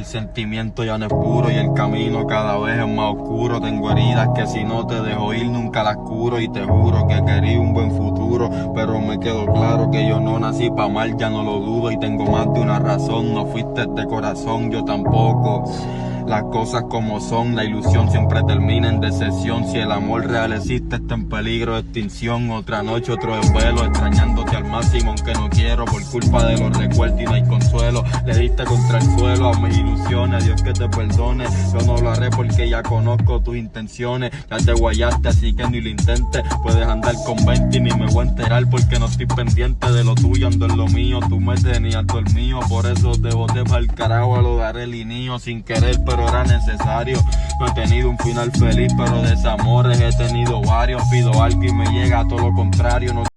sentimiento ya no es puro y el camino cada vez es más oscuro. Tengo heridas que si no te dejo ir nunca las curo, y te juro que quería un buen futuro, pero me quedó claro que yo no nací pa' mal, ya no lo dudo, y tengo más de una razón. No fuiste de corazón, yo tampoco. Las cosas como son, la ilusión siempre termina en decepción. Si el amor real existe, está en peligro de extinción. Otra noche, otro desvelo, extrañándote al máximo, aunque no quiero, por culpa de los recuerdos y no hay consuelo. Le diste contra el suelo a mis ilusiones, Dios que te perdone. Yo no lo haré porque ya conozco tus intenciones. Ya te guayaste, así que ni lo intentes. Puedes andar con 20 y ni me voy a enterar, porque no estoy pendiente de lo tuyo, ando en lo mío. Tú me tenías dormido, por eso te boté pa'l carajo, lo daré linio sin querer, pero era necesario. No he tenido un final feliz, pero desamores he tenido varios. Pido algo y me llega todo lo contrario. No